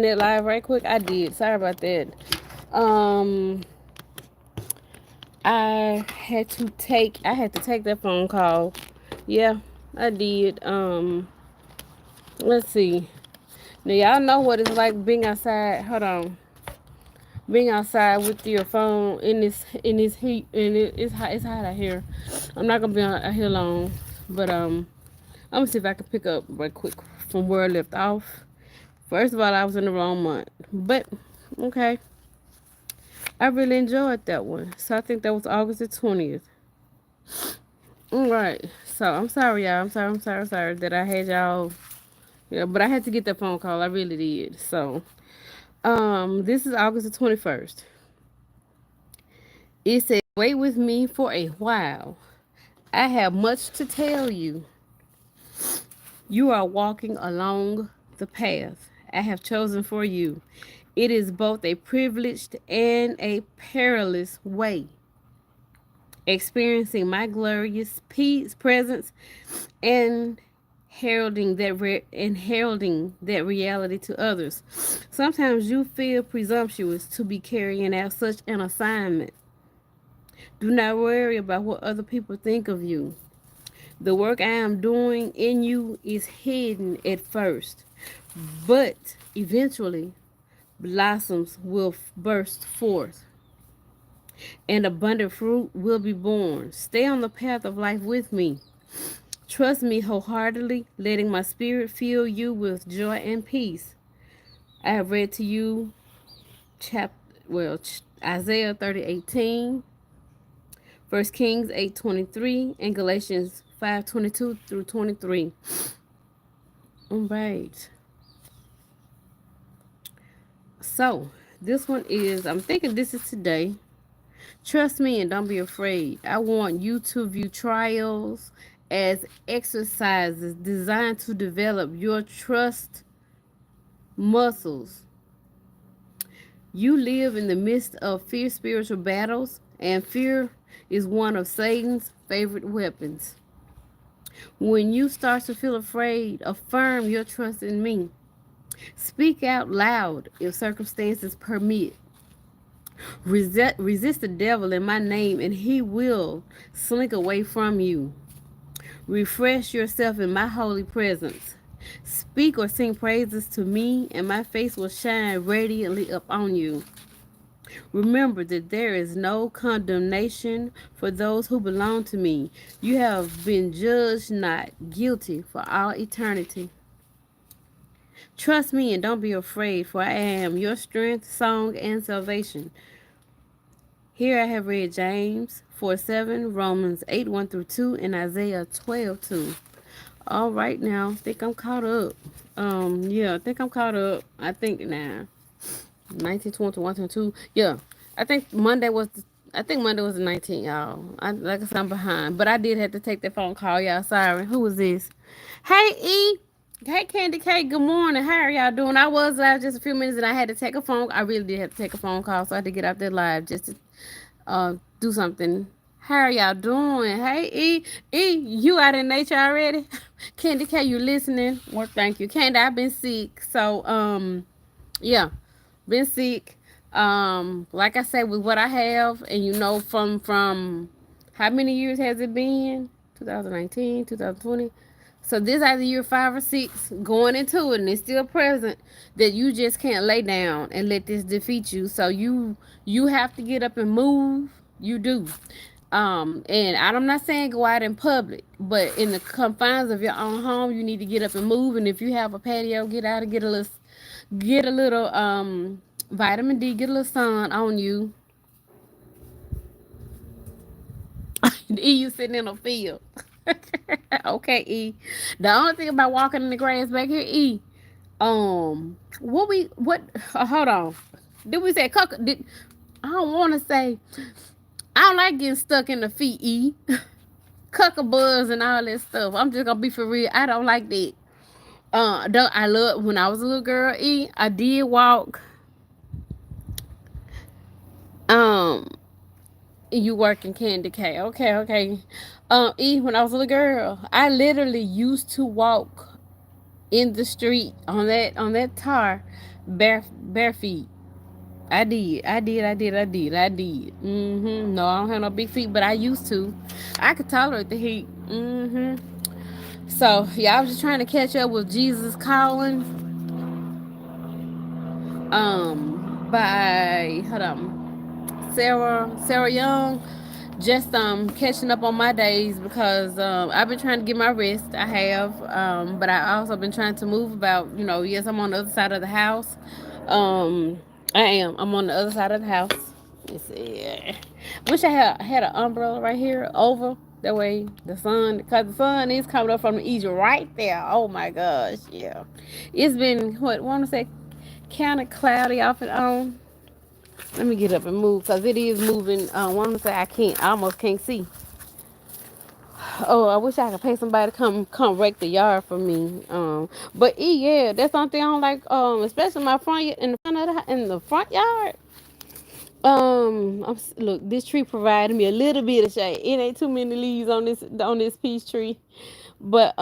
end that live right quick? I did. Sorry about that. Um, I had to take that phone call. Yeah, I did. Let's see. Now y'all know what it's like being outside. Hold on. Being outside with your phone in this heat, and it's hot out here. I'm not gonna be out here long, but I'm gonna see if I can pick up right quick from where I left off. First of all, I was in the wrong month, but okay. I really enjoyed that one. So I think that was August the 20th. All right. So I'm sorry, y'all. I'm sorry that I had y'all. Yeah, but I had to get that phone call. I really did. So, this is August the 21st. It said, "Wait with me for a while. I have much to tell you. You are walking along the path I have chosen for you. It is both a privileged and a perilous way. Experiencing my glorious peace, presence, and heralding that reality to others. Sometimes you feel presumptuous to be carrying out such an assignment. Do not worry about what other people think of you. The work I am doing in you is hidden at first, but eventually blossoms will burst forth and abundant fruit will be born. Stay on the path of life with me. Trust me wholeheartedly, letting my spirit fill you with joy and peace. I have read to you Isaiah 30:18, 1 Kings 8:23, and Galatians 5:22 through 23. All right. So, this one is, I'm thinking this is today. Trust me and don't be afraid. I want you to view trials as exercises designed to develop your trust muscles. You live in the midst of fierce spiritual battles, and fear is one of Satan's favorite weapons. When you start to feel afraid, affirm your trust in me. Speak out loud if circumstances permit. Resist the devil in my name, and he will slink away from you. Refresh yourself in my holy presence. Speak or sing praises to me, and my face will shine radiantly upon you. Remember that there is no condemnation for those who belong to me. You have been judged not guilty for all eternity. Trust me and don't be afraid, for I am your strength, song, and salvation. Here I have read James 4:7, Romans 8:1 through 2, and Isaiah 12:2. All right, now I think I'm caught up. Yeah, I think I'm caught up. I think now 19:21 Yeah, I think Monday was. Monday was the 19th, y'all. Like I said, I'm behind, but I did have to take that phone call, y'all. Sorry. Who was this? Hey E. Hey Candy K. Good morning. How are y'all doing? I was live just a few minutes, and I had to take a phone. I really did have to take a phone call, so I had to get out there live just to do something. How are y'all doing? Hey E, you out in nature already? Candy K, you listening? Well, thank you. Candy, I've been sick. So yeah, been sick. Like I said, with what I have, and you know, from how many years has it been? 2019, 2020. So this either year 5 or 6 going into it, and it's still present, that you just can't lay down and let this defeat you. So you have to get up and move. You do. And I'm not saying go out in public, but in the confines of your own home, you need to get up and move. And if you have a patio, get out and get a little vitamin D, get a little sun on you. E, you sitting in a field. Okay, E. The only thing about walking in the grass back here, E. What? Hold on. Did we say cuck? I don't want to say. I don't like getting stuck in the feet, E. Cuckabuzz and all that stuff. I'm just gonna be for real. I don't like that. I love when I was a little girl. E, I did walk. Um, you work in Candy K. Okay. E, when I was a little girl, I literally used to walk in the street on that tar bare feet. I did. No, I don't have no big feet, but I used to. I could tolerate the heat. So yeah, I was just trying to catch up with Jesus Calling. By hold on, Sarah Young. Just catching up on my days because I've been trying to get my rest. I have, but I also been trying to move about. Yes, I'm on the other side of the house. Um, I am. I'm on the other side of the house. Let's see. Wish I had an umbrella right here over that way because the sun is coming up from the east right there. Oh my gosh, yeah. It's been what want to say kind of cloudy off and on. Let me get up and move because it is moving. Want to say I almost can't see. Oh, I wish I could pay somebody to come rake the yard for me. But yeah, that's something I don't like. Especially my in the front of in the front yard. Look, this tree provided me a little bit of shade. It ain't too many leaves on this peach tree, but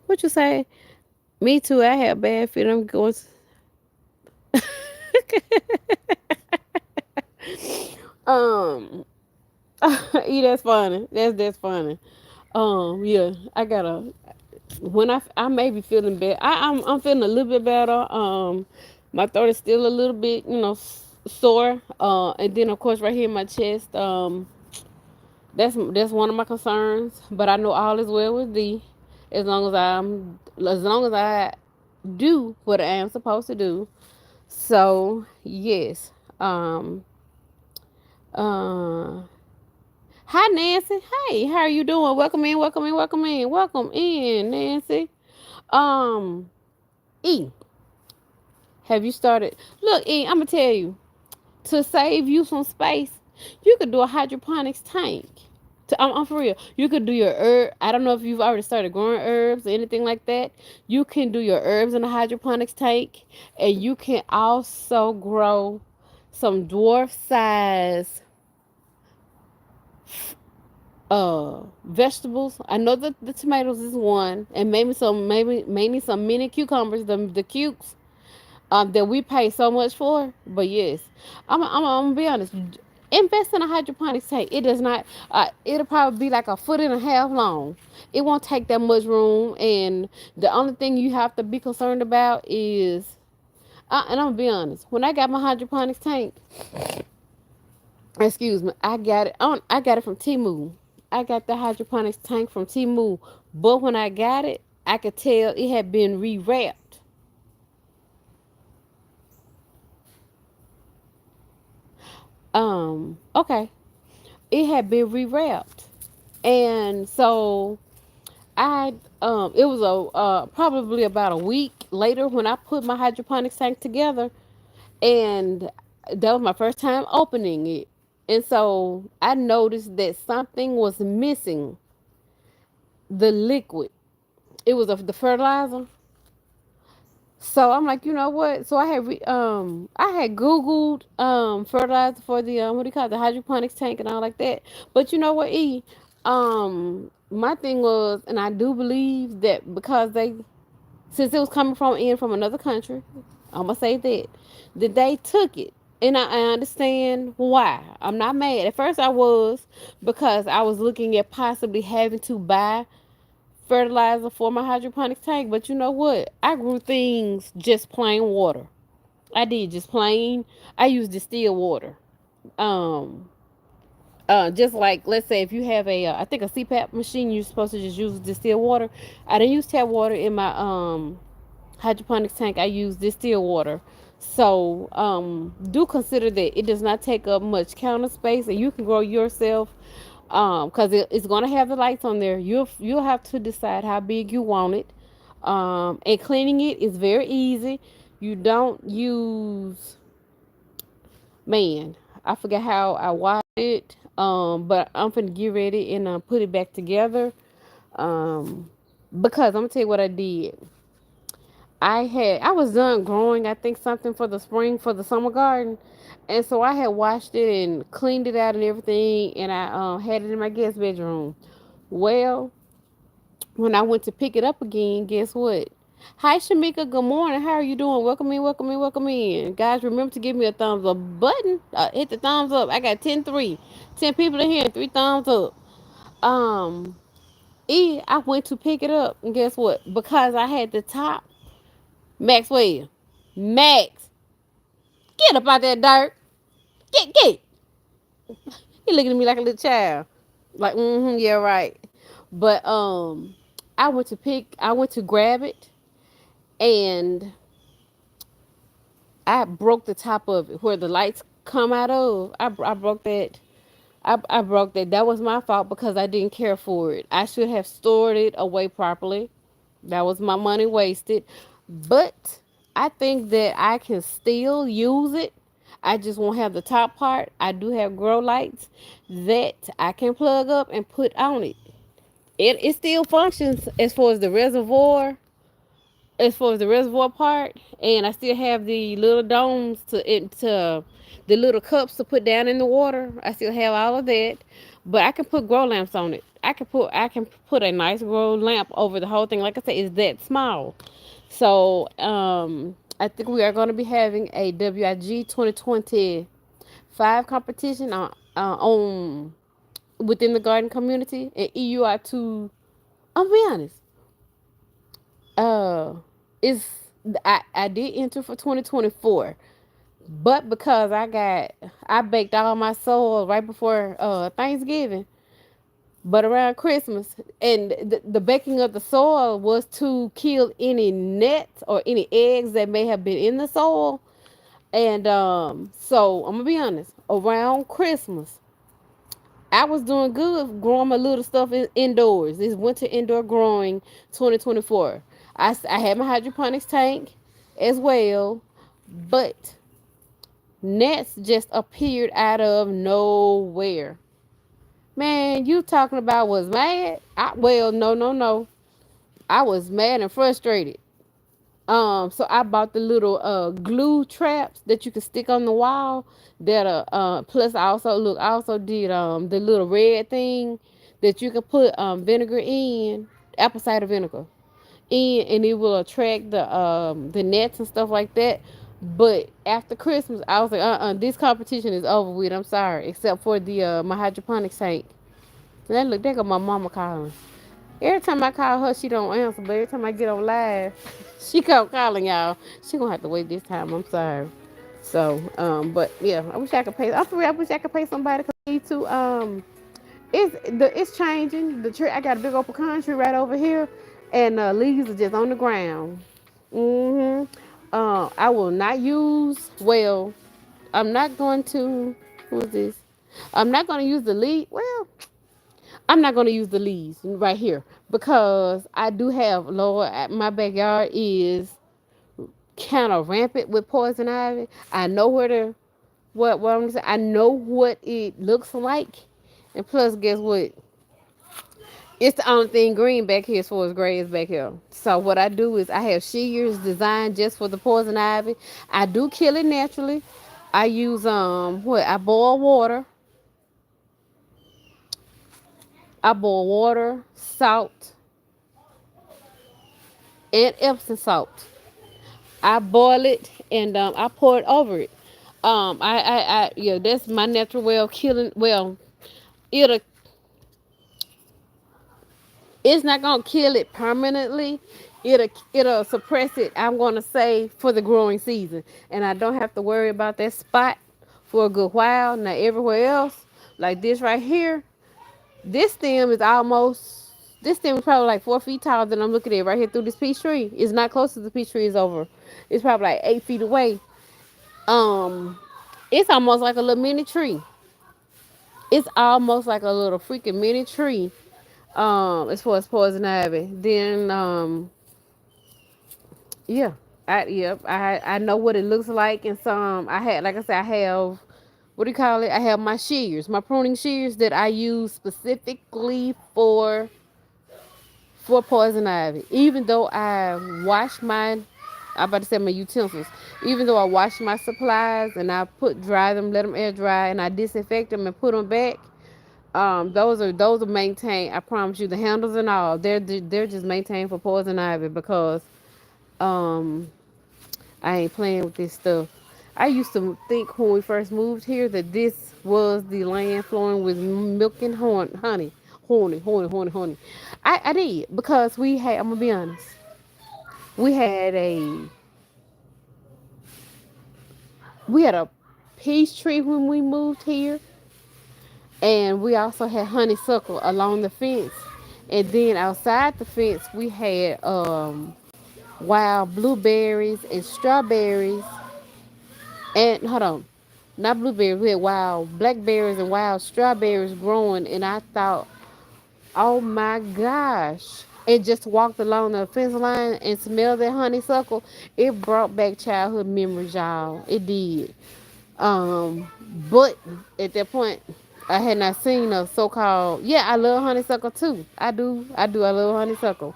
what you say? Me too. I have bad feet. I'm going. um, yeah, that's funny. That's funny. Yeah, I gotta. When I may be feeling bad, I'm feeling a little bit better. My throat is still a little bit, sore. And then of course right here in my chest. That's one of my concerns. But I know all is well with thee, as long as I do what I am supposed to do. So yes. Uh. Hi Nancy. Hey, how are you doing? Welcome in. Welcome in. Welcome in. Welcome in, Nancy. Um. E. Have you started? Look, E, I'm gonna tell you, to save you some space, you could do a hydroponics tank. I'm for real. You could do your herb. I don't know if you've already started growing herbs or anything like that. You can do your herbs in a hydroponics tank, and you can also grow some dwarf size vegetables. I know that the tomatoes is one, and maybe some mini cucumbers, the cukes that we pay so much for. But yes, I'm gonna be honest. Invest in a hydroponics tank. It does not. It'll probably be like a foot and a half long. It won't take that much room, and the only thing you have to be concerned about is. And I'm gonna be honest. When I got my hydroponics tank, excuse me, I got it on. I got it from Temu. I got the hydroponics tank from Temu, but when I got it, I could tell it had been rewrapped. Okay, it had been rewrapped, and so it was probably about a week later when I put my hydroponics tank together, and that was my first time opening it, and so I noticed that something was missing. The liquid, it was the fertilizer. So I'm like, you know what? So I had Googled fertilizer for the what do you call it, the hydroponics tank and all like that. But you know what, E? My thing was, and I do believe that because since it was coming from another country, I'm gonna say that they took it. And I understand why. I'm not mad. At first I was, because I was looking at possibly having to buy fertilizer for my hydroponics tank. But you know what? I grew things just plain water. I did just plain. I used distilled water. Um, just like, let's say if you have I think a CPAP machine, you're supposed to just use distilled water. I didn't use tap water in my hydroponics tank. I use distilled water. So do consider that it does not take up much counter space, and you can grow yourself. Because it's gonna have the lights on there. You'll have to decide how big you want it. And cleaning it is very easy. You don't use, man, I forget how I washed it. But I'm finna get ready and put it back together. Because I'm gonna tell you what I did. I was done growing, I think, something for the spring for the summer garden, and so I had washed it and cleaned it out and everything, and I had it in my guest bedroom. Well, When I went to pick it up again, guess what? Hi, Shamika. Good morning. How are you doing? Welcome in, welcome in, welcome in. Guys, remember to give me a thumbs up button. Hit the thumbs up. I got 10 people in here, 3 thumbs up. Um, I went to pick it up, and guess what? Because I had the top, Maxwell, Max, get up out that dirt. Get. He looking at me like a little child. Like, yeah, right. But I went to grab it, and I broke the top of it where the lights come out of. I broke that. I broke that. That was my fault because I didn't care for it. I should have stored it away properly. That was my money wasted. But I think that I can still use it. I just won't have the top part. I do have grow lights that I can plug up and put on it. It still functions as far as the reservoir part, and I still have the little domes to the little cups to put down in the water. I still have all of that, but I can put grow lamps on it. I can put a nice grow lamp over the whole thing. Like I said, it's that small. So I think we are going to be having a WIG 2025 competition on within the garden community, and EUI to. I'll be honest. Uh, it's I did enter for 2024, but because I baked all my soil right before Thanksgiving, but around Christmas, and the baking of the soil was to kill any nets or any eggs that may have been in the soil. And so I'm gonna be honest, around Christmas I was doing good growing my little stuff indoors. This winter indoor growing 2024. I had my hydroponics tank as well, but nets just appeared out of nowhere. Man, you talking about was mad? No. I was mad and frustrated. So I bought the little glue traps that you can stick on the wall. That plus I also did the little red thing that you can put vinegar in, apple cider vinegar in, and it will attract the nets and stuff like that. But after Christmas, I was like, this competition is over with. I'm sorry, except for the my hydroponics tank. And then look, there go my mama calling. Every time I call her, she don't answer. But every time I get on live, she come calling y'all. She gonna have to wait this time. I'm sorry. So, but yeah, I wish I could pay. I'm for real. I wish I could pay somebody to. It's changing. The tree. I got a big old pecan tree right over here, and leaves are just on the ground. Mm-hmm. I will not use. Well, I'm not going to. Who is this? I'm not going to use the leaf. Well, I'm not going to use the leaves right here because I do have Lord. My backyard is kind of rampant with poison ivy. I know where to what I'm gonna say. I know what it looks like, and plus, guess what? It's the only thing green back here as far as gray is back here. So what I do is I have shears designed just for the poison ivy. I do kill it naturally. I use I boil water. I boil water, salt, and Epsom salt. I boil it and I pour it over it. Yeah, that's my natural way of killing. Well, it'll it's not gonna kill it permanently. It'll suppress it. I'm gonna say for the growing season, and I don't have to worry about that spot for a good while. Now everywhere else, like this right here, this stem is almost. This stem is probably like 4 feet taller than I'm looking at right here through this peach tree. It's not close to the peach tree is over. It's probably like 8 feet away. Um, it's almost like a little mini tree. It's almost like a little freaking mini tree. As far as poison ivy, then yeah, I know what it looks like, and some I had, like I said, I have what do you call it? I have my shears, my pruning shears that I use specifically for poison ivy. Even though I wash my, I'm about to say my utensils. Even though I wash my supplies and I dry them, let them air dry, and I disinfect them and put them back. Those are maintained. I promise you, the handles and all, they're just maintained for poison ivy because um I ain't playing with this stuff. I used to think when we first moved here that this was the land flowing with milk and honey, honey. I did because we had. I'm gonna be honest. We had a we had a peach tree when we moved here, and we also had honeysuckle along the fence, and then outside the fence we had wild blueberries and strawberries. And hold on, not blueberries. We had wild blackberries and wild strawberries growing, and I thought, oh my gosh! And just walked along the fence line and smelled that honeysuckle. It brought back childhood memories, y'all. It did. Um, but at that point, I had not seen a so-called. Yeah, I love honeysuckle too. I do. I do. I love honeysuckle.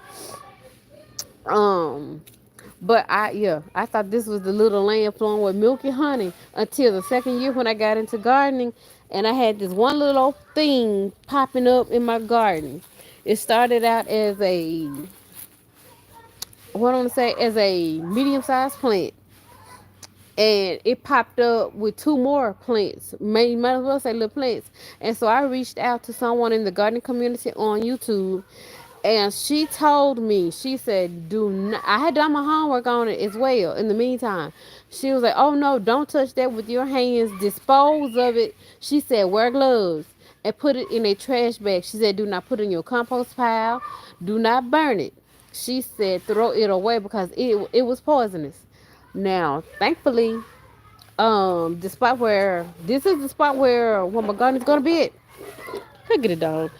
Um, But I thought this was the little land flowing with milk and honey until the second year when I got into gardening, and I had this one little thing popping up in my garden. It started out as a what I want to say as a medium sized plant, and it popped up with two more plants. Might as well say little plants. And so I reached out to someone in the gardening community on YouTube, and she told me, she said, do not, I had done my homework on it as well in the meantime. She was like, oh no, don't touch that with your hands. Dispose of it. She said, wear gloves and put it in a trash bag. She said, do not put it in your compost pile. Do not burn it. She said, throw it away because it was poisonous. Now, thankfully, the spot where, this is the spot where my garden is going to be at. Look at it, dog.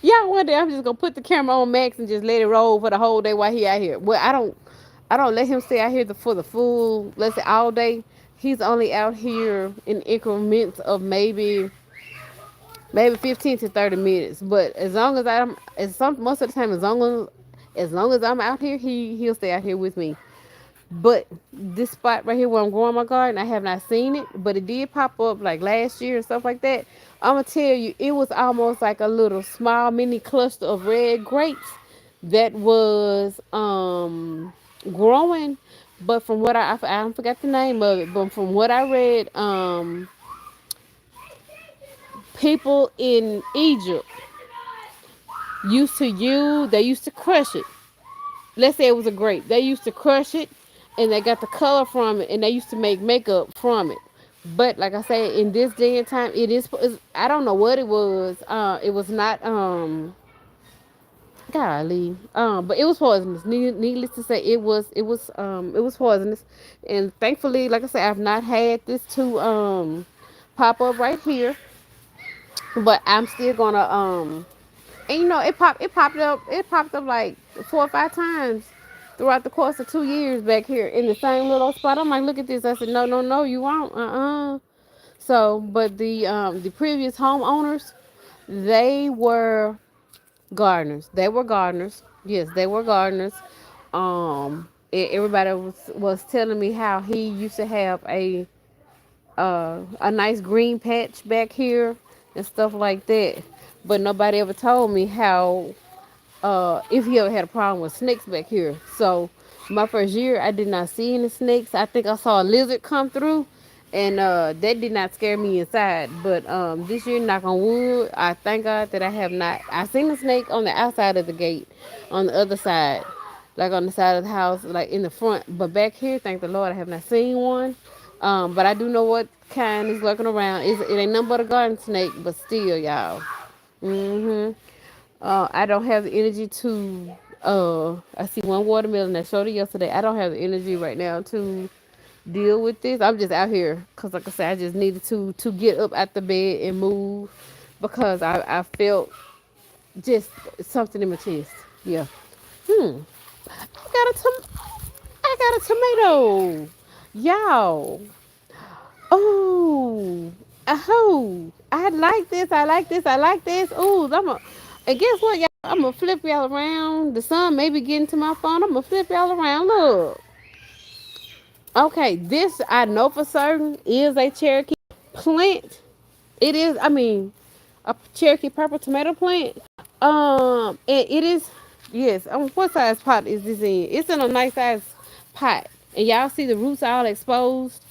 Y'all one day I'm just gonna put the camera on Max and just let it roll for the whole day while he out here. Well, I don't let him stay out here for the full, let's say, all day. He's only out here in increments of maybe 15 to 30 minutes. But as long as most of the time, as long as I'm out here, he'll stay out here with me. But this spot right here where I'm growing my garden, I have not seen it, but it did pop up like last year and stuff like that. I'm gonna tell you, it was almost like a little small mini cluster of red grapes that was growing. But from what I forgot the name of it, but from what I read, people in Egypt they used to crush it. Let's say it was a grape. They used to crush it and they got the color from it and they used to make makeup from it. But like I said, in this day and time, I don't know what it was. It was not golly. But it was poisonous. Needless to say, it was poisonous. And thankfully, like I said, I've not had this to pop up right here. But I'm still gonna and it popped up like 4 or 5 times throughout the course of 2 years back here in the same little spot. I'm like, look at this. I said, no, no, no, you won't. So, but the previous homeowners, they were gardeners. They were gardeners. Yes, they were gardeners. Everybody was telling me how he used to have a nice green patch back here and stuff like that. But nobody ever told me how if he ever had a problem with snakes back here. So my first year, I did not see any snakes. I think I saw a lizard come through, and that did not scare me inside. But this year, knock on wood, I thank God that I have not. I seen a snake on the outside of the gate, on the other side, like on the side of the house, like in the front. But back here, thank the Lord, I have not seen one. But I do know what kind is lurking around. It ain't nothing but a garden snake, but still, y'all. Mm-hmm. I don't have the energy to. I see one watermelon that showed it yesterday. I don't have the energy right now to deal with this. I'm just out here because, like I said, I just needed to get up out the bed and move because I felt just something in my chest. Yeah. I got a I got a tomato. Y'all. Oh, oh, I like this. I like this. I like this. Oh, and guess what, y'all? I'm gonna flip y'all around. The sun may be getting to my phone. I'm gonna flip y'all around. Look. Okay, this I know for certain is a Cherokee plant. It is. I mean, a Cherokee purple tomato plant. And it is. Yes. What size pot is this in? It's in a nice size pot, and y'all see the roots all exposed.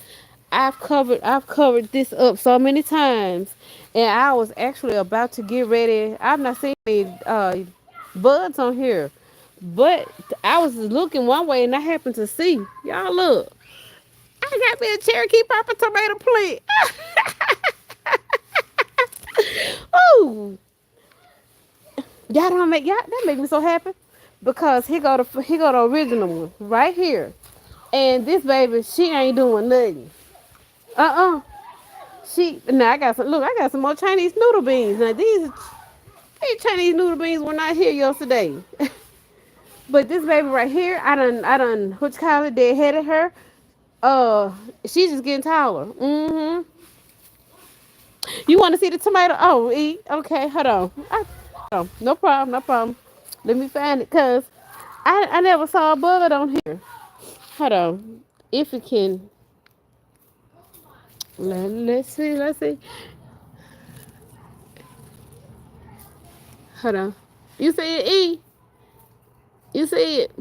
I've covered this up so many times, and I was actually about to get ready. I've not seen any buds on here, but I was looking one way and I happened to see, y'all look. I got me a Cherokee purple tomato plant. Ooh, y'all that make me so happy because he got the original one right here, and this baby she ain't doing nothing. She now I got some look. I got some more Chinese noodle beans. Now these Chinese noodle beans were not here yesterday, but this baby right here, I done what you call it, deadheaded her. She's just getting taller. You want to see the tomato? Oh, eat. Okay, hold on. No problem, no problem. Let me find it, cause I never saw a bud on here. Hold on. If it can, let's see, let's see. Hold on. You see it, E? You see it?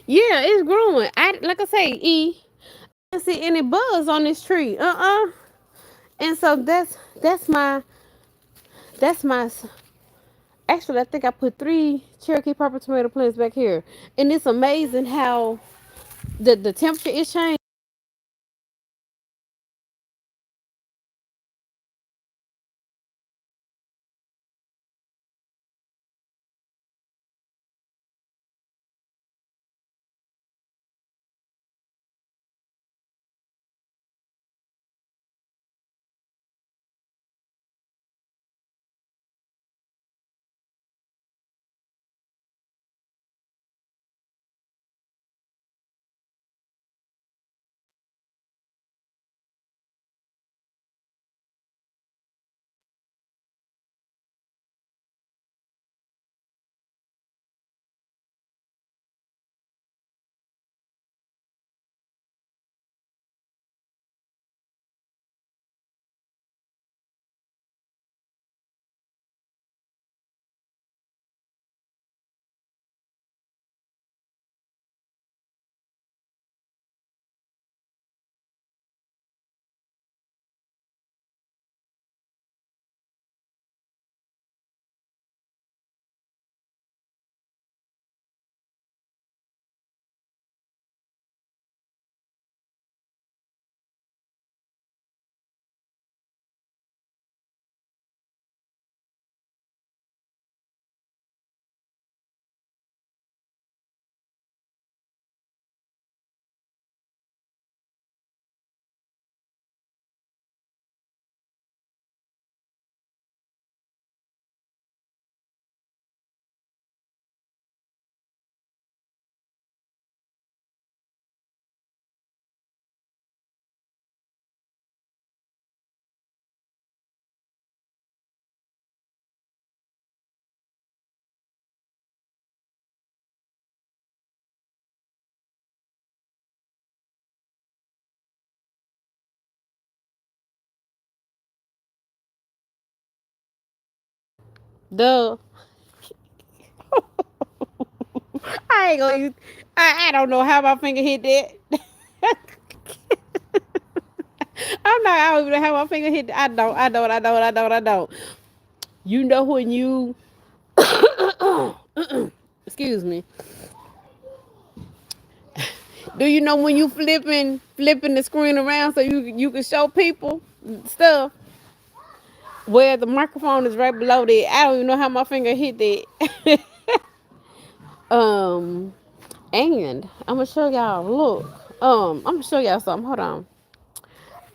Yeah, it's growing. I like I say, E. I didn't see any bugs on this tree. And so that's my. Actually, I think I put 3 Cherokee purple tomato plants back here, and it's amazing how the temperature is changing. Duh. I ain't gonna use. I don't know how my finger hit that. I'm not. I don't even know how my finger hit. That. I don't. You know when you. Excuse me. Do you know when you flipping the screen around so you can show people stuff where the microphone is right below there? I don't even know how my finger hit that. um, and I'm gonna show y'all. Look, I'm gonna show y'all something. Hold on.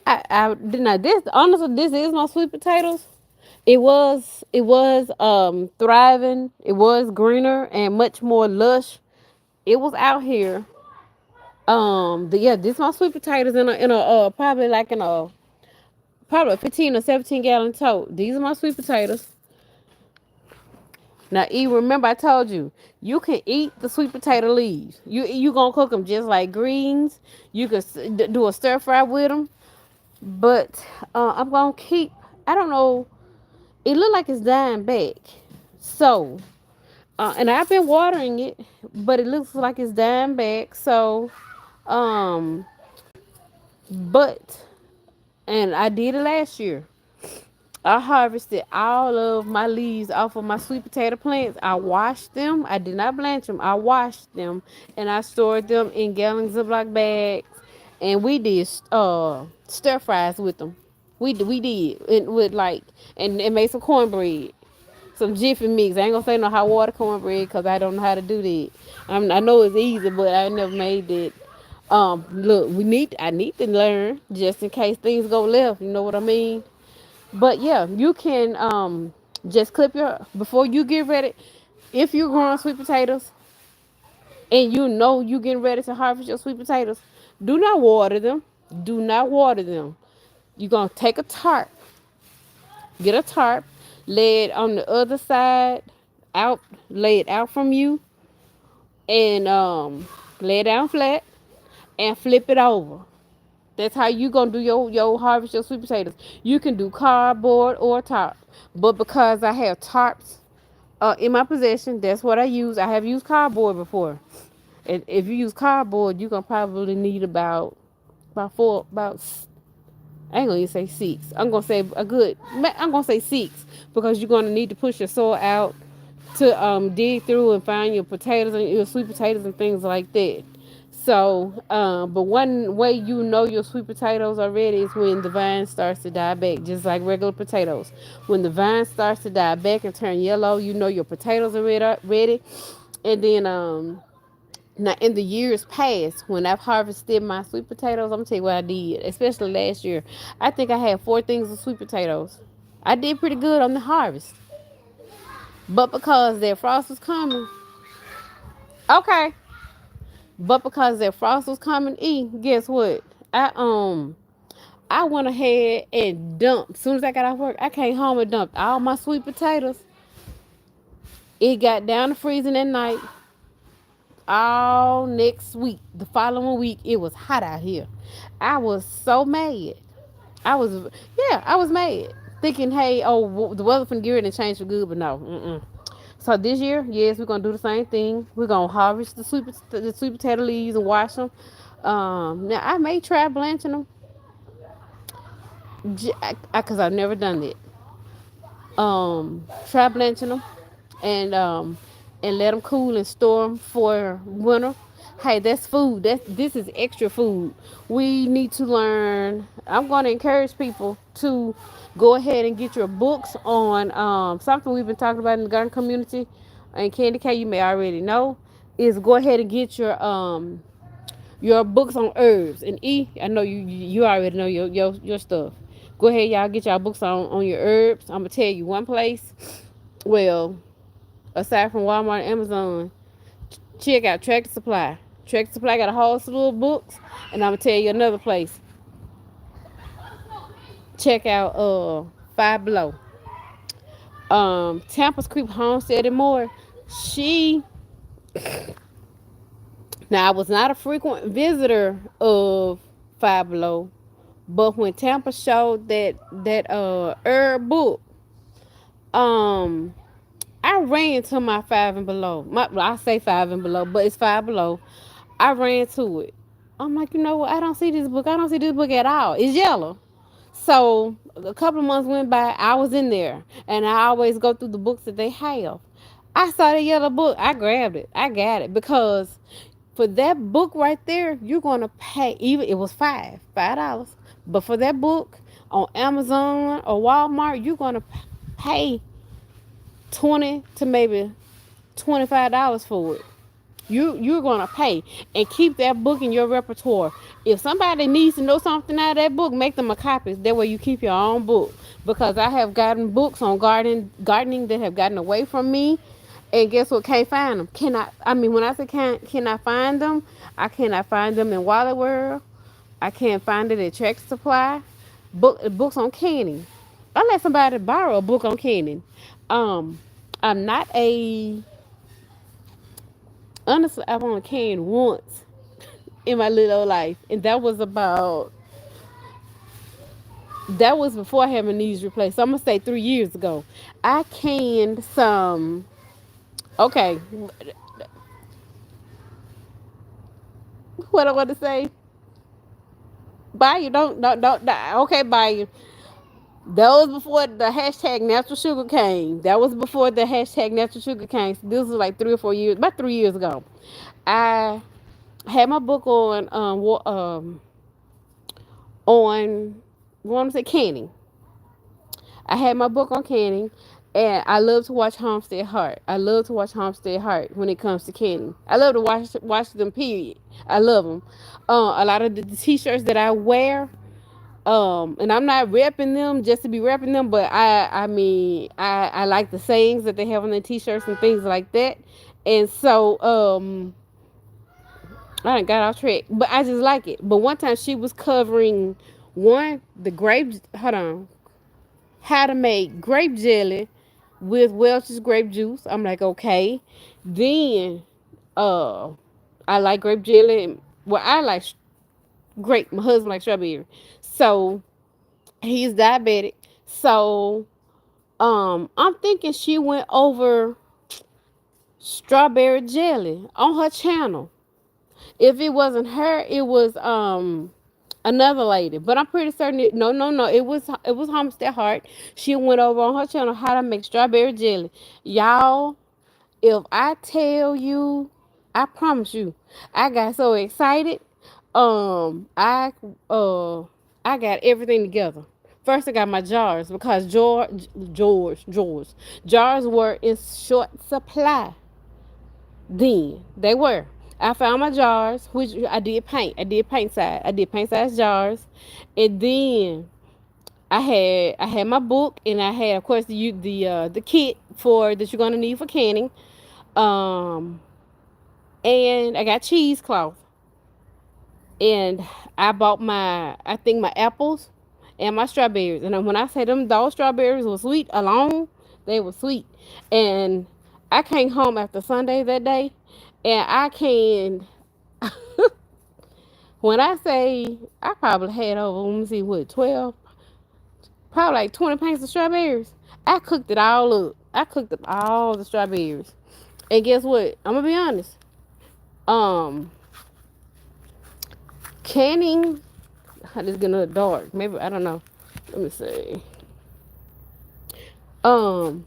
I did not this honestly. This is my sweet potatoes. It was thriving. It was greener and much more lush. It was out here. This my sweet potatoes in a probably like in a probably a 15 or 17 gallon tote. These are my sweet potatoes. Now, E, remember I told you you can eat the sweet potato leaves. You gonna cook them just like greens. You can do a stir fry with them. But I'm gonna keep. I don't know. It look like it's dying back. So and I've been watering it, but it looks like it's dying back. So um, but and I did it last year. I harvested all of my leaves off of my sweet potato plants. I washed them. I did not blanch them. I washed them and I stored them in gallon Ziploc bags. And we did stir fries with them. We did and with like and made some cornbread, some jiffy mix. I ain't gonna say no hot water cornbread because I don't know how to do that. I know it's easy, but I never made it. Look, I need to learn just in case things go left. You know what I mean? But yeah, you can just clip your before you get ready. If you're growing sweet potatoes and you know you getting ready to harvest your sweet potatoes, do not water them. Do not water them. You're gonna take a tarp, get a tarp, lay it on the other side, out, lay it out from you, and lay it down flat and flip it over. That's how you gonna do your harvest your sweet potatoes. You can do cardboard or tarp, but because I have tarps in my possession, that's what I use. I have used cardboard before. And if you use cardboard, you gonna probably need about four about I ain't gonna even say six. I'm gonna say a good. I'm gonna say six because you're gonna need to push your soil out to dig through and find your potatoes and your sweet potatoes and things like that. So, but one way you know your sweet potatoes are ready is when the vine starts to die back, just like regular potatoes. When the vine starts to die back and turn yellow, you know your potatoes are ready. And then now in the years past, when I've harvested my sweet potatoes, I'm gonna tell you what I did, especially last year. I think I had 4 things of sweet potatoes. I did pretty good on the harvest, but because their frost was coming, okay. But because their frost was coming in, guess what? I went ahead and dumped. As soon as I got off work, I came home and dumped all my sweet potatoes. It got down to freezing at night. All next week, the following week, it was hot out here. I was so mad. I was mad. Thinking, hey, oh, the weather from gear and change for good, but no. Mm-mm. So this year, yes, we're gonna do the same thing. We're gonna harvest the sweet potato leaves and wash them. Now I may try blanching them, cause I've never done that. Try blanching them, and and let them cool and store them for winter. Hey, that's food. This is extra food. We need to learn. I'm going to encourage people to go ahead and get your books on something we've been talking about in the garden community. And Candy K, you may already know, is go ahead and get your books on herbs. And E, I know you already know your stuff. Go ahead, y'all, get y'all books on your herbs. I'm gonna tell you one place. Well, aside from Walmart and Amazon, check out Tractor Supply. Tractor Supply got a whole slew of books, and I'm gonna tell you another place. Check out Five Below. Tampa's Creek Homestead and more. She Now I was not a frequent visitor of Five Below, but when Tampa showed that herb book, um I ran to my Five and Below. I say Five and Below, but it's Five Below. I ran to it. I'm like, you know what? I don't see this book. I don't see this book at all. It's yellow. So a couple of months went by. I was in there, and I always go through the books that they have. I saw the yellow book. I grabbed it. I got it because for that book right there, you're gonna pay. Even it was $5, but for that book on Amazon or Walmart, you're gonna pay 20 to maybe $25 for it. You're gonna pay and keep that book in your repertoire. If somebody needs to know something out of that book, make them a copy. That way you keep your own book. Because I have gotten books on gardening that have gotten away from me, and guess what? Can't find them. I mean, when I say can I find them? I cannot find them in Wallet World. I can't find it at Tractor Supply. Books on canning. I let somebody borrow a book on canning. Um, I'm not a honestly, I've only canned once in my little life, and that was about That was before I had my knees replaced. So I'm gonna say 3 years ago. I canned some. Okay, what I want to say. Buy you don't. Okay, buy you. That was before the hashtag natural sugar came. That was before the hashtag natural sugar came. So this was like 3 or 4 years, about 3 years ago. I had my book on want to say canning. I had my book on canning, and I love to watch Homestead Heart. I love to watch Homestead Heart when it comes to canning. I love to watch them. Period. I love them. A lot of the t-shirts that I wear, and I'm not repping them just to be repping them, but I like the sayings that they have on their t-shirts and things like that. And so I done got off track, but I just like it. But one time she was covering the grapes. Hold on, how to make grape jelly with Welch's grape juice. I'm like, okay. Then uh I like grape jelly. Well, I like grape. My husband likes strawberry. So he's diabetic. So I'm thinking she went over strawberry jelly on her channel. If it wasn't her, it was another lady. But I'm pretty certain no. It was Homestead Heart. She went over on her channel how to make strawberry jelly. Y'all, if I tell you, I promise you, I got so excited. Um, I uh I got everything together. First, I got my jars because jars were in short supply. Then they were. I found my jars, which I did paint. I did paint size jars, and then I had my book, and I had, of course, the kit for that you're gonna need for canning. Um, and I got cheesecloth, and I bought I think my apples and my strawberries. And when I say those strawberries were sweet alone, they were sweet. And I came home after Sunday that day, and I can when I say I probably had over, let me see, what, 12, probably like 20 pints of strawberries. I cooked it all up. I cooked up all the strawberries. And guess what? I'm gonna be honest. Um, Canning, it's getting a little dark. Maybe, I don't know. Let me see. Um,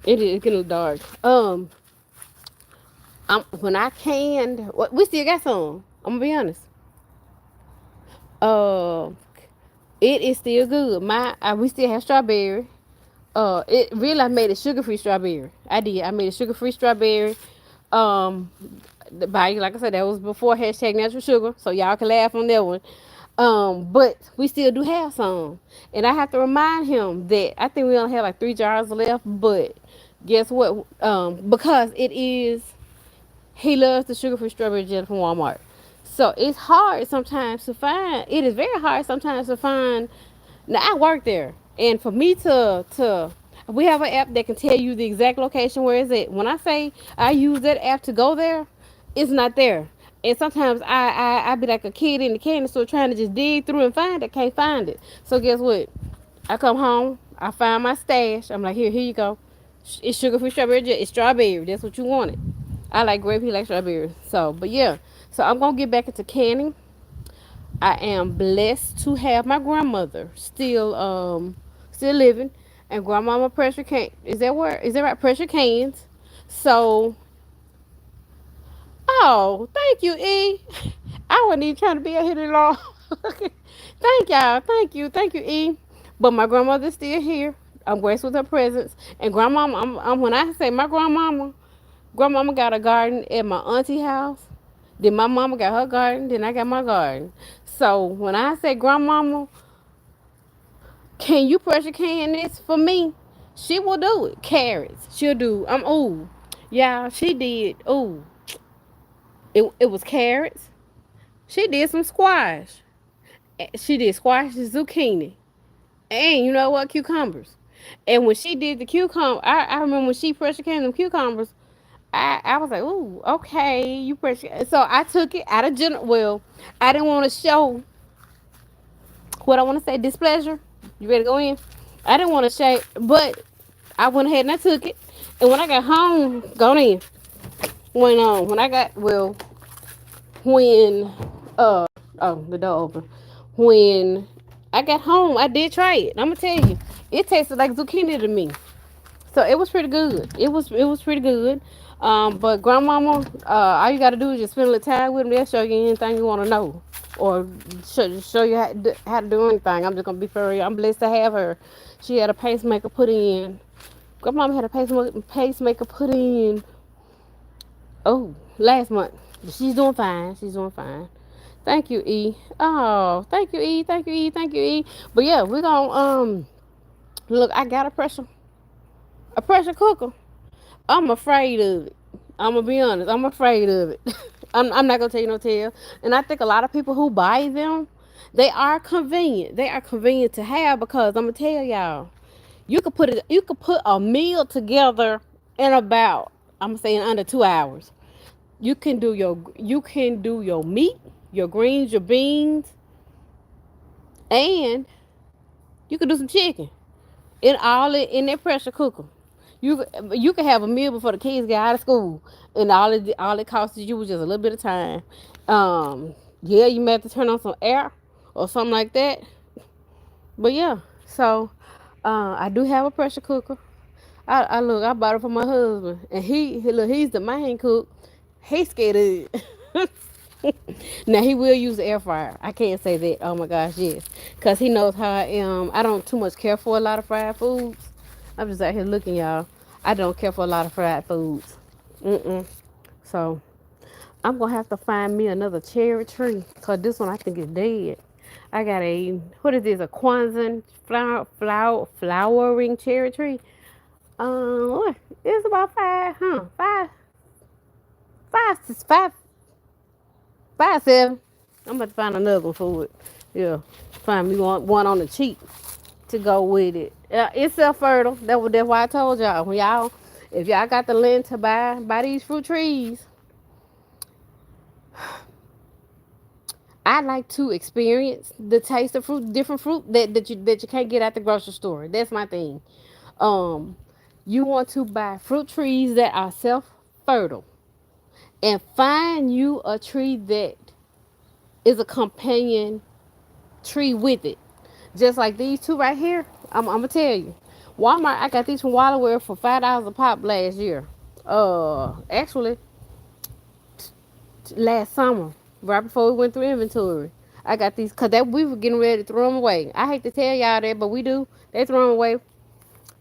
it is getting a little dark. When I canned, we still got some. I'm gonna be honest. Uh, it is still good. We still have strawberry. It really, I made a sugar free strawberry. I did. I made a sugar free strawberry. Um, like I said, that was before hashtag natural sugar, so y'all can laugh on that one. But we still do have some, and I have to remind him that I think we only have like 3 jars left. But guess what? Because he loves the sugar free strawberry jelly from Walmart. So it's hard sometimes to find. It is very hard sometimes to find. Now I work there, and for me to we have an app that can tell you the exact location where it's at. When I say I use that app to go there, it's not there. And sometimes I be like a kid in the candy store trying to just dig through and find it, can't find it. So guess what? I come home, I find my stash. I'm like, here you go. It's sugar free strawberry jelly. It's strawberry. That's what you wanted. I like grape. He likes strawberries. So, but yeah. So I'm gonna get back into canning. I am blessed to have my grandmother still living, and grandmama pressure can. Is that right? Pressure cans. So, oh, thank you, E. I wasn't even trying to be a hidden law. Thank y'all. Thank you, E. But my grandmother's still here. I'm graced with her presence. And grandmama, when I say my grandmama got a garden at my auntie house. Then my mama got her garden. Then I got my garden. So when I say grandmama, can you pressure can this for me? She will do it. Carrots. She'll do. Ooh. Yeah, she did. Ooh. It was carrots. She did some squash. She did squash and zucchini. And you know what? Cucumbers. And when she did the cucumber, I remember when she pressure canned them cucumbers, I was like, ooh, okay, you pressure. So I took it out of general. Well, I didn't want to show what I want to say, displeasure. You ready to go in? I didn't want to shake, but I went ahead and I took it. And when I got home, gone in. When I got when oh, the door open. When I got home, I did try it. I'm gonna tell you, it tasted like zucchini to me. So it was pretty good. It was pretty good. But grandmama, all you gotta do is just spend a little time with them. They'll show you anything you wanna know, or show you how to do anything. I'm just gonna be for real. I'm blessed to have her. She had a pacemaker put in. Grandmama had a pacemaker put in. Oh, last month. She's doing fine. She's doing fine. Thank you, E. Oh, thank you, E. Thank you, E. Thank you, E. But yeah, we're gonna look. I got a pressure cooker. I'm afraid of it. I'm gonna be honest. I'm afraid of it. I'm not gonna tell you no tale. And I think a lot of people who buy them, they are convenient. They are convenient to have because I'm gonna tell y'all, you could put it. You could put a meal together in about, I'm gonna say, in under 2 hours. You can do your meat, your greens, your beans, and you can do some chicken in that pressure cooker. You can have a meal before the kids get out of school, and all it costs you was just a little bit of time. Yeah, you may have to turn on some air or something like that. But yeah, so I do have a pressure cooker. I bought it for my husband, and he's the main cook. He's scared of it. Now he will use the air fryer. I can't say that. Oh my gosh, yes, cause he knows how I am. I don't too much care for a lot of fried foods. I'm just out here looking, y'all. I don't care for a lot of fried foods. So I'm gonna have to find me another cherry tree, cause this one I think is dead. I got what is this? A Kwanzaa flowering cherry tree. What? It's about five, huh? Five, 5, 7. I'm about to find another one for it. Yeah, find me one on the cheap to go with it. It's self fertile. That's why I told y'all, if y'all got the land to buy these fruit trees, I like to experience the taste of fruit, different fruit that you can't get at the grocery store. That's my thing. Um, you want to buy fruit trees that are self fertile, and find you a tree that is a companion tree with it. Just like these two right here. I'm gonna tell you. Walmart, I got these from Walmart for $5 a pop last year. Actually, last summer, right before we went through inventory. I got these because we were getting ready to throw them away. I hate to tell y'all that, but we do. They throw them away.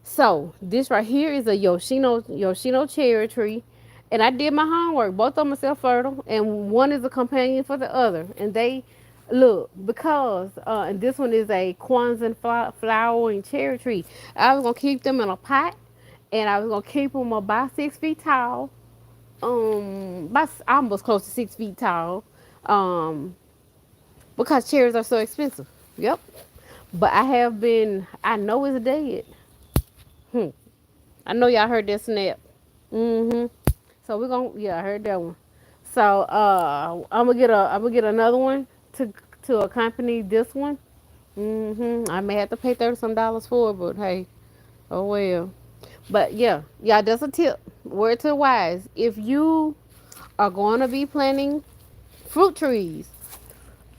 So this right here is a Yoshino cherry tree, and I did my homework. Both of them are self fertile, and one is a companion for the other. And they look because and this one is a Kwanzaa flowering cherry tree. I was gonna keep them in a pot, and I was gonna keep them about 6 feet tall. About almost close to 6 feet tall. Um, because cherries are so expensive. Yep. But I have been. I know it's dead. I know y'all heard that snap. So we're gonna, yeah, I heard that one. So I'm gonna get another one to accompany this one. I may have to pay $30 for it, but hey, oh well. But yeah, that's a tip. Word to the wise. If you are going to be planting fruit trees,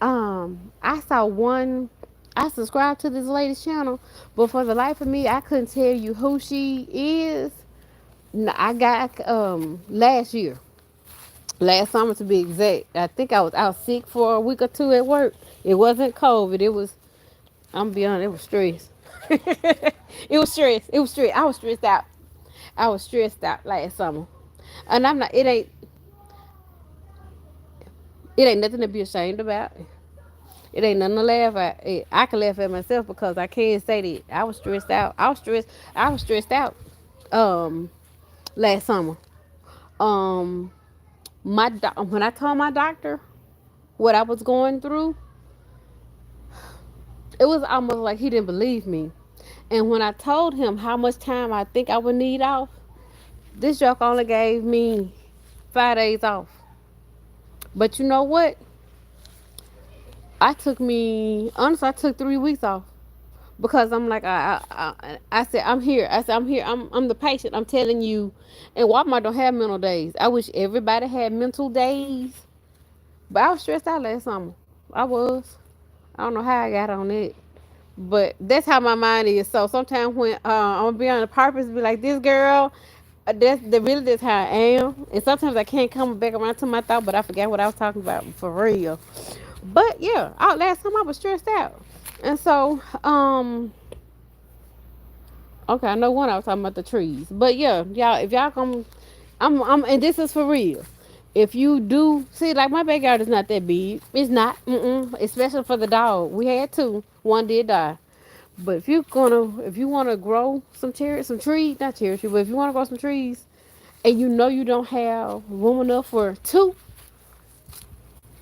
I saw one. I subscribed to this lady's channel, but for the life of me, I couldn't tell you who she is. No, I got last summer to be exact. I think I was out sick for a week or two at work. It wasn't COVID. It was, I'm be honest, it was stress. It was stress. It was stress. I was stressed out. I was stressed out last summer, and I'm not. It ain't nothing to be ashamed about. It ain't nothing to laugh at. I can laugh at myself because I can't say that I was stressed out. I was stressed out. Um, Last summer. Um, when I told my doctor what I was going through, it was almost like he didn't believe me. And when I told him how much time I think I would need off, this joke only gave me 5 days off. But you know what? I took 3 weeks off because I'm like I said I'm here. I said I'm here. I'm the patient. I'm telling you, and Walmart don't have mental days. I wish everybody had mental days, but I was stressed out last summer. I was. I don't know how I got on it, but that's how my mind is. So sometimes when I'm gonna be on the purpose, be like this girl. That's how I am, and sometimes I can't come back around to my thought, but I forget what I was talking about for real. But yeah, last time I was stressed out, and so okay, I know one I was talking about the trees, but yeah, y'all, if y'all come, and this is for real. If you do see, like my backyard is not that big, it's not, especially for the dog. We had two, one did die. But if you wanna grow some trees, not cherry tree, but if you wanna grow some trees, and you know you don't have room enough for two,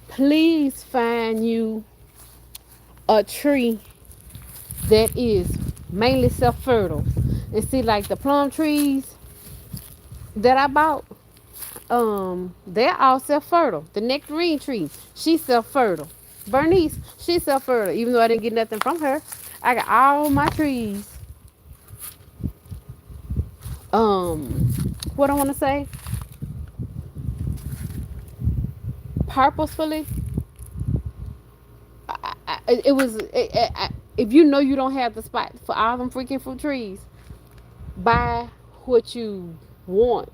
please find you a tree that is mainly self fertile. And see, like the plum trees that I bought, they're all self fertile. The nectarine tree, she's self fertile. Bernice, she's self fertile. Even though I didn't get nothing from her, I got all my trees. What I want to say, purposefully, it was. If you know you don't have the spot for all them freaking fruit trees, buy what you want,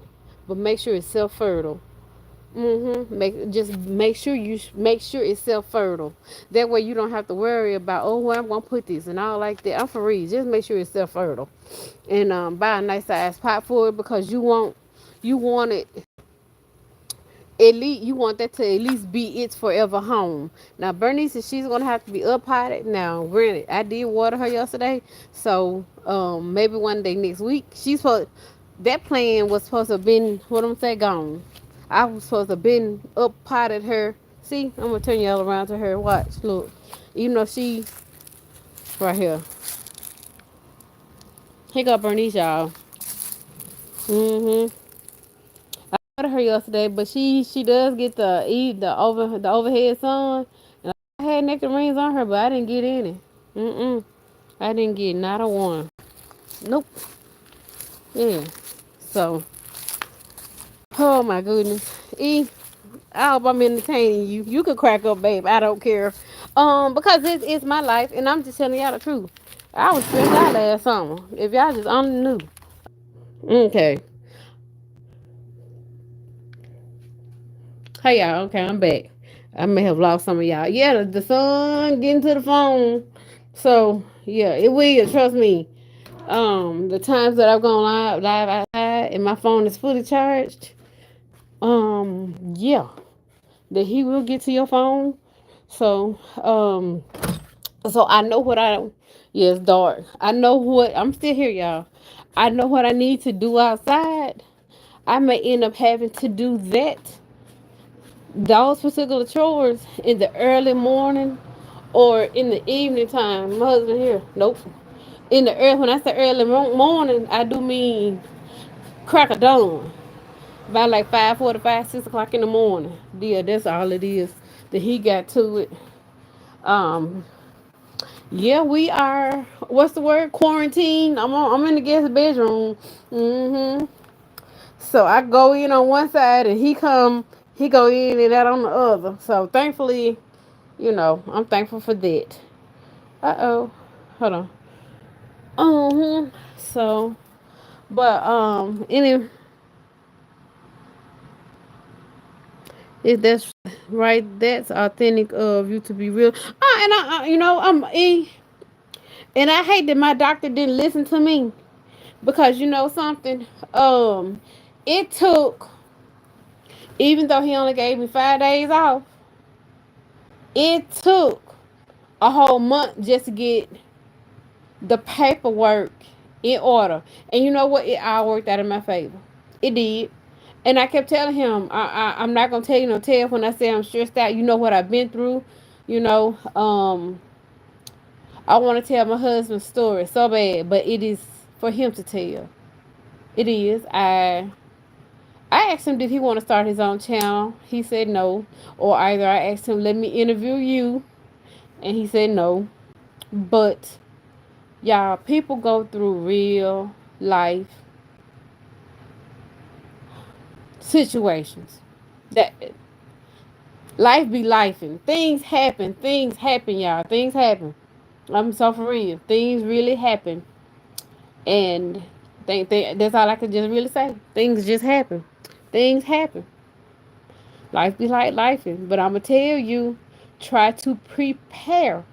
but make sure it's self fertile. Make sure it's self fertile. That way you don't have to worry about, oh, where I'm gonna put this and all like that. I'm for real. Just make sure it's self fertile, and buy a nice size pot for it because you want it at least, you want that to at least be its forever home. Now Bernice, she's gonna have to be up potted. Now, granted, I did water her yesterday, so maybe one day next week. That plan was supposed to have been what I'm saying gone. I was supposed to have been up potted her. See, I'm gonna turn y'all around to her. Watch, look. Even though she right here. Here go Bernice, y'all. Mm-hmm. Watered her yesterday, but she does get the overhead sun. And I had nectarines on her, but I didn't get any. I didn't get not a one. Nope. Yeah. So, oh my goodness. I hope I'm entertaining you. You could crack up, babe. I don't care. Because it's my life, and I'm just telling y'all the truth. I was stressed out last summer. If y'all just only knew. Okay. Hey y'all. Okay, I'm back. I may have lost some of y'all. Yeah, the sun getting to the phone. So yeah, it will. Trust me. The times that I've gone live outside and my phone is fully charged. Yeah, that he will get to your phone. So so I know what I. Yeah, it's dark. I know what I'm still here, y'all. I know what I need to do outside. I may end up having to do those particular chores in the early morning or in the evening time. My husband here. Nope. In the early, when I say early morning, I do mean crack of dawn. By like 5:45, 6 o'clock in the morning. Yeah, that's all it is. That he got to it. Um, yeah, we are. What's the word? Quarantine. I'm in the guest bedroom. So I go in on one side and he go in and out on the other. So thankfully, I'm thankful for that. Uh-oh. Hold on. So, but if that's right, that's authentic of you to be real. And and I hate that my doctor didn't listen to me because you know something. It took, even though he only gave me 5 days off, it took a whole month just to get the paperwork in order. And you know what? It all worked out in my favor. It did. And I kept telling him, I'm not gonna tell you no tale when I say I'm stressed out. You know what I've been through. You know, I want to tell my husband's story so bad, but it is for him to tell. It is. I asked him, did he want to start his own channel? He said no. Or either I asked him, let me interview you, And he said no. But y'all, people go through real life situations. That life be life and things happen. Things happen, y'all. Things happen. I'm so for real. Things really happen. And that's all I could just really say. Things just happen. Things happen. Life be like life. But I'm going to tell you, try to prepare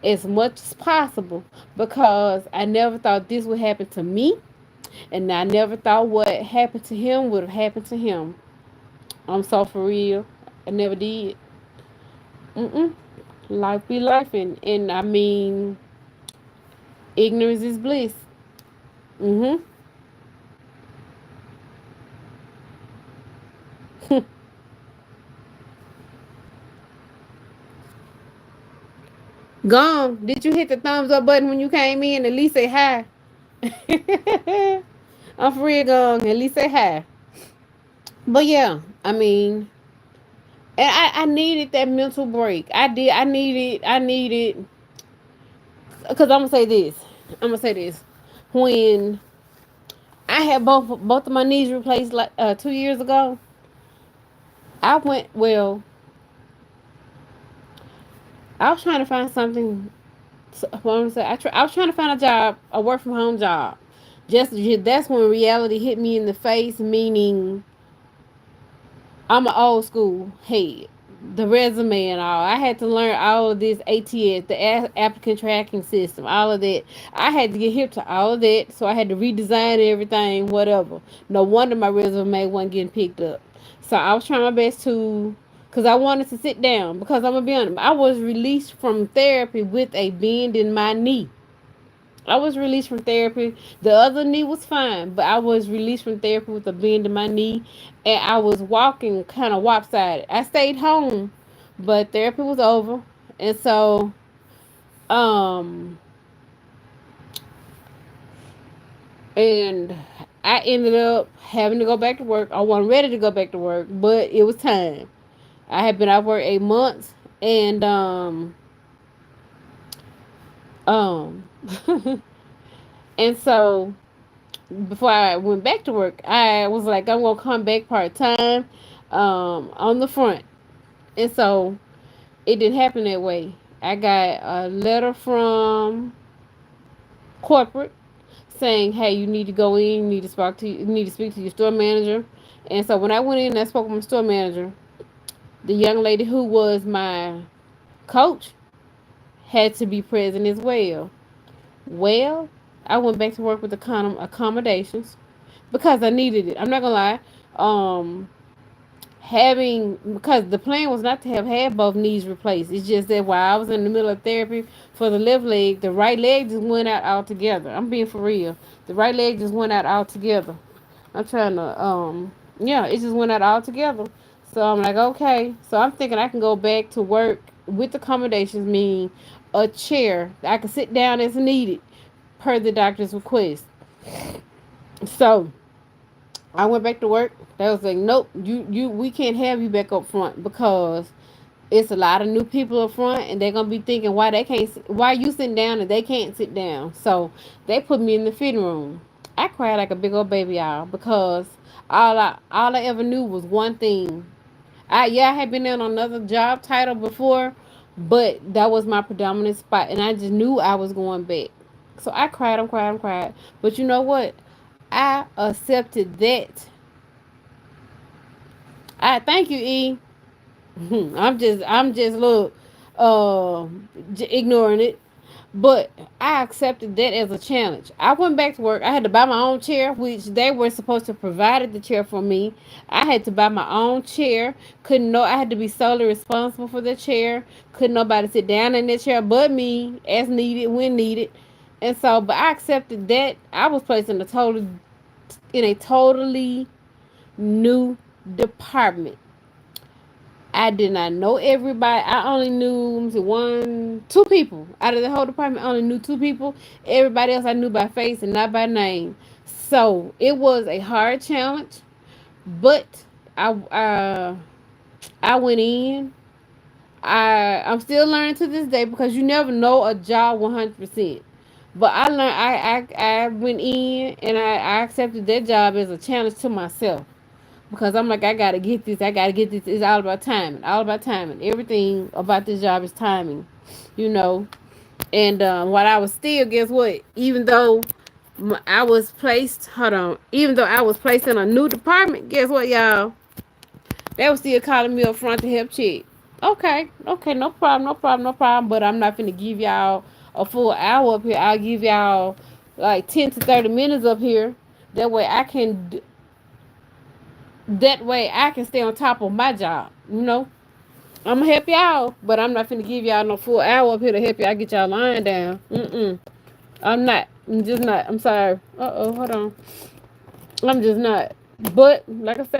as much as possible because I never thought this would happen to me. And I never thought what happened to him would have happened to him. I'm so for real. I never did. Mm-mm. Life be life. And I mean, ignorance is bliss. Mm-hmm. Gone. Did you hit the thumbs up button when you came in? At least say hi. I'm for real gone. At least say hi. But yeah, I mean, and I needed that mental break. I did. I needed. Because I'm gonna say this. I'm gonna say this. When I had both of my knees replaced like 2 years ago, I went. Well, I was trying to find something. What I'm say, I was trying to find a job, a work from home job. Just that's when reality hit me in the face. Meaning, I'm an old school head. The resume and all. I had to learn all of this ATS, the applicant tracking system, all of that. I had to get hip to all of that, so I had to redesign everything, whatever. No wonder my resume wasn't getting picked up. So I was trying my best to, because I wanted to sit down. Because I'm going to be honest, I was released from therapy with a bend in my knee. I was released from therapy. The other knee was fine, but I was released from therapy with a bend in my knee, and I was walking kind of lopsided. I stayed home, but therapy was over, and so um, and I ended up having to go back to work. I wasn't ready to go back to work, but it was time. I had been out of work 8 months, and um, and so before I went back to work, I was like, I'm gonna come back part time, on the front, and so it didn't happen that way. I got a letter from corporate saying, "Hey, you need to go in. You need to speak to your store manager." And so when I went in, and I spoke with my store manager. The young lady who was my coach had to be present as well. Well, I went back to work with accommodations because I needed it. I'm not gonna lie. Having because the plan was not to have had both knees replaced. It's just that while I was in the middle of therapy for the left leg, the right leg just went out altogether. I'm being for real. The right leg just went out altogether. I'm trying to yeah, it just went out altogether. So I'm like, okay. So I'm thinking I can go back to work with accommodations, meaning a chair. I can sit down as needed per the doctor's request. So I went back to work. They was like, nope, we can't have you back up front because it's a lot of new people up front, and they're gonna be thinking why you sitting down and they can't sit down. So they put me in the fitting room. I cried like a big old baby, y'all, because all I ever knew was one thing. I had been in another job title before, but that was my predominant spot, and I just knew I was going back. So I cried, I'm cried. But you know what? I accepted that. I thank you, E. I'm just look, uh, ignoring it. But I accepted that as a challenge. I went back to work. I had to buy my own chair, which they were supposed to provide the chair for me. I had to buy my own chair. Couldn't know I had to be solely responsible for the chair. Couldn't nobody sit down in that chair but me, as needed when needed. And so, but I accepted that I was placed in a totally new department. I did not know everybody. I only knew two people out of the whole department. I only knew two people. Everybody else I knew by face and not by name. So it was a hard challenge, but I went in. I'm still learning to this day because you never know a job 100%. But I learned I went in and I accepted that job as a challenge to myself because I'm like I gotta get this. I gotta get this. It's all about timing. All about timing. Everything about this job is timing. You know. And while I was still, guess what? Even though I was placed, hold on. Even though I was placed in a new department, guess what, y'all? They was still calling me up front to help check. Okay, no problem, no problem, no problem. But I'm not finna give y'all a full hour up here. I'll give y'all like 10 to 30 minutes up here. That way I can, that way I can stay on top of my job. You know, I'm gonna help y'all, but I'm not finna give y'all no full hour up here to help y'all get y'all lying down. I'm not. I'm just not. I'm sorry. Hold on. I'm just not. But like I said.